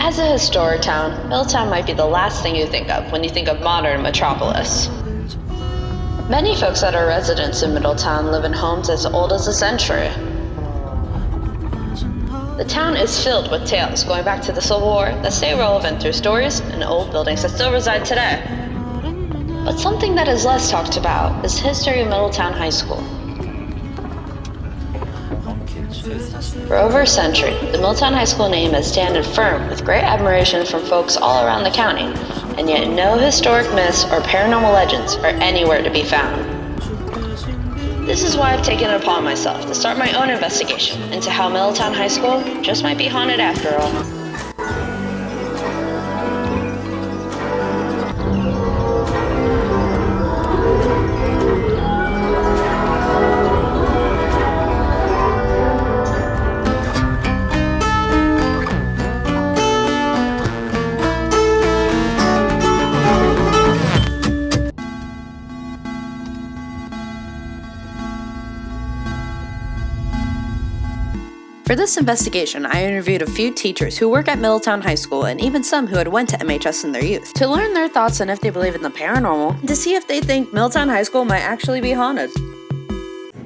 As a historic town, Middletown might be the last thing you think of when you think of modern metropolis. Many folks that are residents in Middletown live in homes as old as a century. The town is filled with tales going back to the Civil War that stay relevant through stories and old buildings that still reside today. But something that is less talked about is the history of Middletown High School. For over a century, the Middletown High School name has standed firm with great admiration from folks all around the county, and yet no historic myths or paranormal legends are anywhere to be found. This is why I've taken it upon myself to start my own investigation into how Middletown High School just might be haunted after all. For this investigation, I interviewed a few teachers who work at Middletown High School and even some who had went to MHS in their youth to learn their thoughts on if they believe in the paranormal and to see if they think Middletown High School might actually be haunted.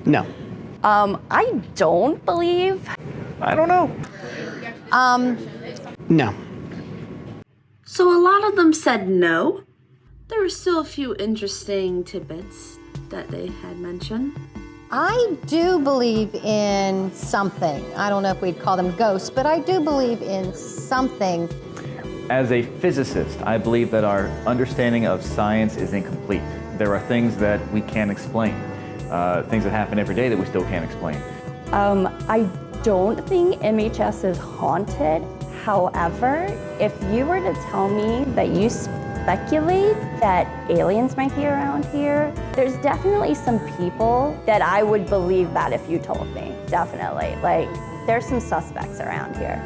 No. I don't believe. I don't know. No. So a lot of them said no. There were still a few interesting tidbits that they had mentioned. I do believe in something. I don't know if we'd call them ghosts, but I do believe in something. As a physicist, I believe that our understanding of science is incomplete. There are things that we can't explain, things that happen every day that we still can't explain. I don't think MHS is haunted. However, if you were to tell me that you speculate that aliens might be around here, there's definitely some people that I would believe that if you told me, definitely. Like, there's some suspects around here.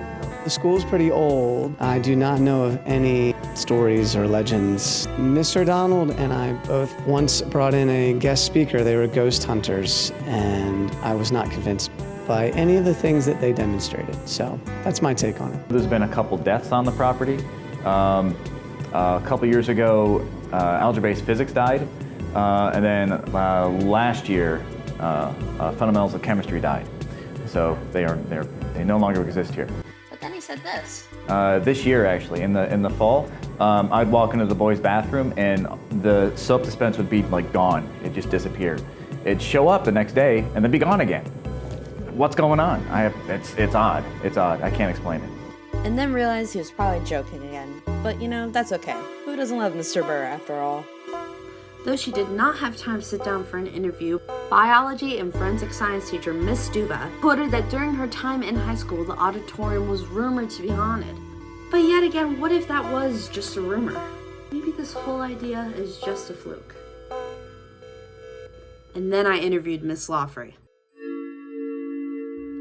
The school's pretty old. I do not know of any stories or legends. Mr. Donald and I both once brought in a guest speaker. They were ghost hunters, and I was not convinced by any of the things that they demonstrated. So that's my take on it. There's been a couple deaths on the property. A couple years ago, algebra-based physics died, and then last year, fundamentals of chemistry died. So they no longer exist here. But then he said this. This year, actually, in the fall, I'd walk into the boys' bathroom and the soap dispenser would be like gone. It just disappeared. It'd show up the next day and then be gone again. What's going on? It's odd. It's odd. I can't explain it. And then realized he was probably joking again. But you know, that's okay. Who doesn't love Mr. Burr after all? Though she did not have time to sit down for an interview, biology and forensic science teacher Miss Stuva quoted that during her time in high school, the auditorium was rumored to be haunted. But yet again, what if that was just a rumor? Maybe this whole idea is just a fluke. And then I interviewed Miss Lawfrey.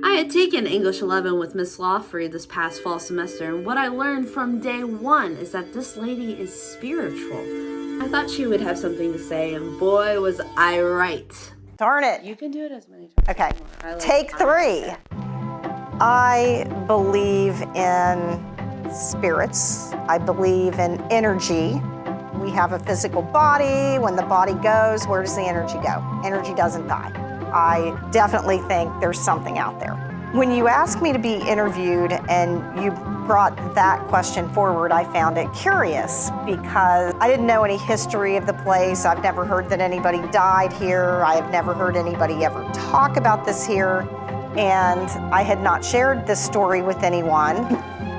I had taken English 11 with Miss Lawfrey this past fall semester, and what I learned from day one is that this lady is spiritual. I thought she would have something to say, and boy, was I right. Darn it. You can do it as many times. Okay, as you want. take 3. I believe in spirits. I believe in energy. We have a physical body. When the body goes, where does the energy go? Energy doesn't die. I definitely think there's something out there. When you asked me to be interviewed and you brought that question forward, I found it curious because I didn't know any history of the place. I've never heard that anybody died here. I have never heard anybody ever talk about this here. And I had not shared this story with anyone.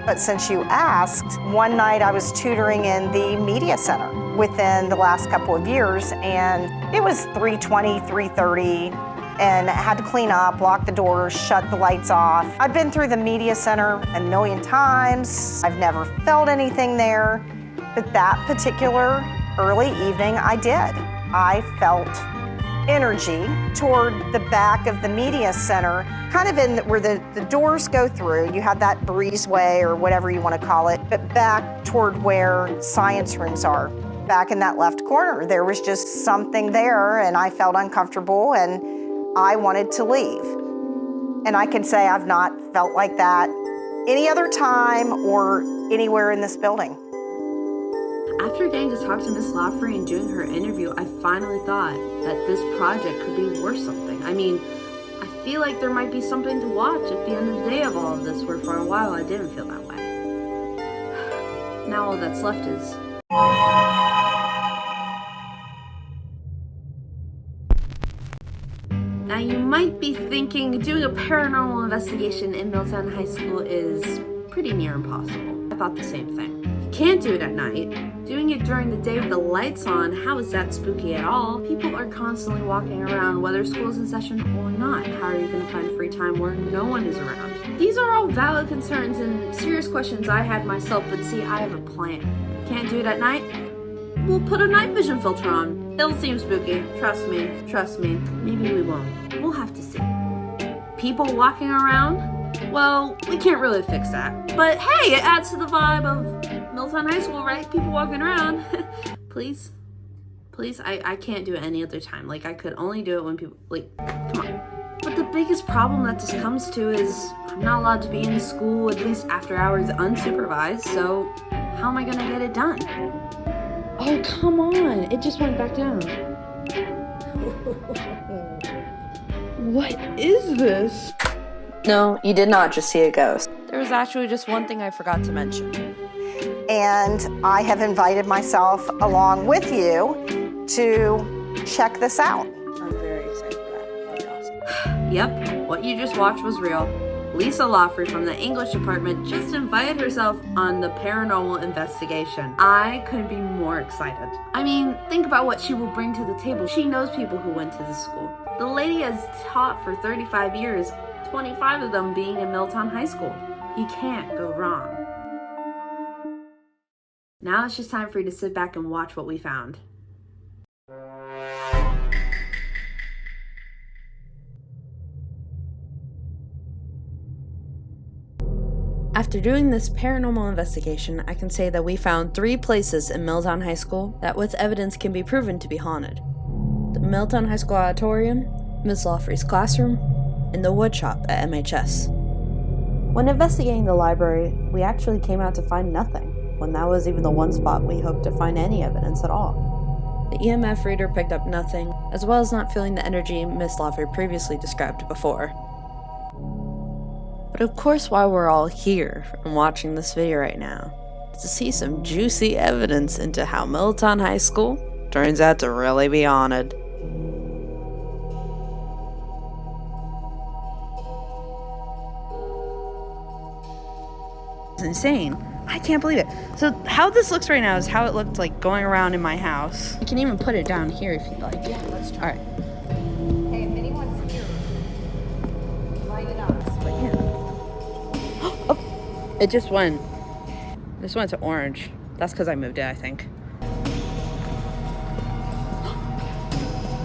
But since you asked, one night I was tutoring in the media center within the last couple of years, and it was 3:20, 3:30, and had to clean up, lock the doors, shut the lights off. I've been through the media center a million times. I've never felt anything there, but that particular early evening I did. I felt energy toward the back of the media center, kind of in where the doors go through. You have that breezeway or whatever you want to call it, but back toward where science rooms are. Back in that left corner, there was just something there, and I felt uncomfortable and I wanted to leave. And I can say I've not felt like that any other time or anywhere in this building. After getting to talk to Miss Lawfrey and doing her interview, I finally thought that this project could be worth something. I mean, I feel like there might be something to watch at the end of the day of all of this, where for a while I didn't feel that way. Now all that's left is... Now you might be thinking doing a paranormal investigation in Middletown High School is pretty near impossible. I thought the same thing. You can't do it at night. Doing it during the day with the lights on, how is that spooky at all? People are constantly walking around whether school's in session or not. How are you going to find free time where no one is around? These are all valid concerns and serious questions I had myself, but see, I have a plan. Can't do it at night? We'll put a night vision filter on. It'll seem spooky. Trust me. Maybe we won't. We'll have to see. People walking around? Well, we can't really fix that. But hey, it adds to the vibe of Middletown High School, right? People walking around. Please, I can't do it any other time. Like, I could only do it when people, like, come on. But the biggest problem that this comes to is I'm not allowed to be in school, at least after hours, unsupervised, so how am I gonna get it done? Oh, come on, it just went back down. What is this? No, you did not just see a ghost. There was actually just one thing I forgot to mention. And I have invited myself along with you to check this out. I'm very excited for that. That'd be awesome. Yep, what you just watched was real. Lisa Lawfrey from the English department just invited herself on the paranormal investigation. I couldn't be more excited. I mean, think about what she will bring to the table. She knows people who went to the school. The lady has taught for 35 years, 25 of them being in Middletown High School. You can't go wrong. Now it's just time for you to sit back and watch what we found. After doing this paranormal investigation, I can say that we found 3 places in Middletown High School that with evidence can be proven to be haunted. The Middletown High School auditorium, Ms. Lawfrey's classroom, and the woodshop at MHS. When investigating the library, we actually came out to find nothing, when that was even the one spot we hoped to find any evidence at all. The EMF reader picked up nothing, as well as not feeling the energy Ms. Lawfrey previously described before. But of course, why we're all here and watching this video right now is to see some juicy evidence into how Middletown High School turns out to really be haunted. It's insane. I can't believe it. So how this looks right now is how it looked like going around in my house. You can even put it down here if you'd like. Yeah, let's try. All right. Hey, if anyone's here, light it up. But yeah. Oh, it just went. This went to orange. That's because I moved it, I think.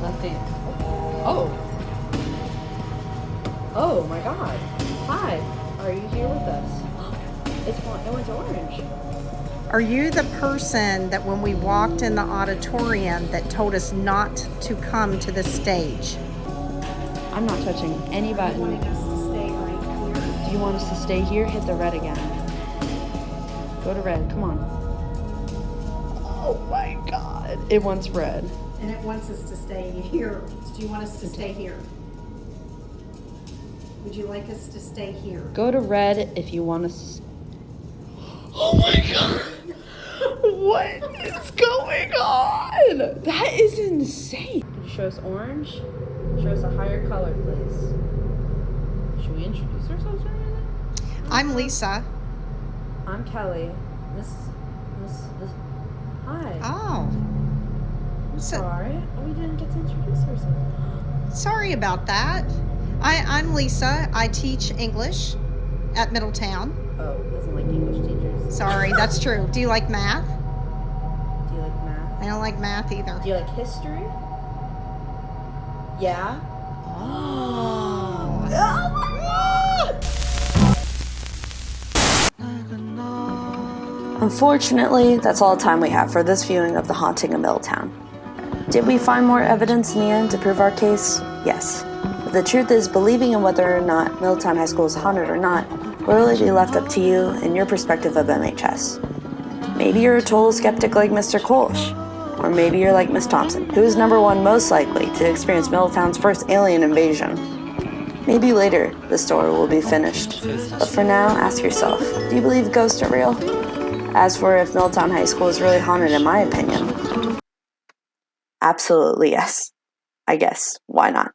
Nothing. Oh. Oh my God. Hi. Are you here with us? It went to orange. Are you the person that when we walked in the auditorium that told us not to come to the stage? I'm not touching any button. You wanted us to stay right here. Do you want us to stay here? Hit the red again. Go to red. Come on. Oh my God. It wants red. And it wants us to stay here. Do you want us to stay here? Would you like us to stay here? Go to red if you want us to. Oh my God. What is going on? That is insane. Can you show us orange? Show us a higher color, please. Should we introduce ourselves or anything? I'm Lisa. I'm Kelly. Miss. Hi. Oh. So, Sorry. We didn't get to introduce ourselves. sorry about that. I'm Lisa. I teach English at Middletown. Oh, doesn't like English teachers. Sorry, that's true. Do you like math? Do you like math? I don't like math either. Do you like history? Yeah. Oh my God! Unfortunately, that's all the time we have for this viewing of The Haunting of Middletown. Did we find more evidence in the end to prove our case? Yes. But the truth is, believing in whether or not Middletown High School is haunted or not will really be left up to you and your perspective of MHS. Maybe you're a total skeptic like Mr. Kolsch, or maybe you're like Miss Thompson, who is number one most likely to experience Middletown's first alien invasion. Maybe later the story will be finished, but for now, ask yourself, do you believe ghosts are real? As for if Middletown High School is really haunted, in my opinion, absolutely yes. I guess, why not?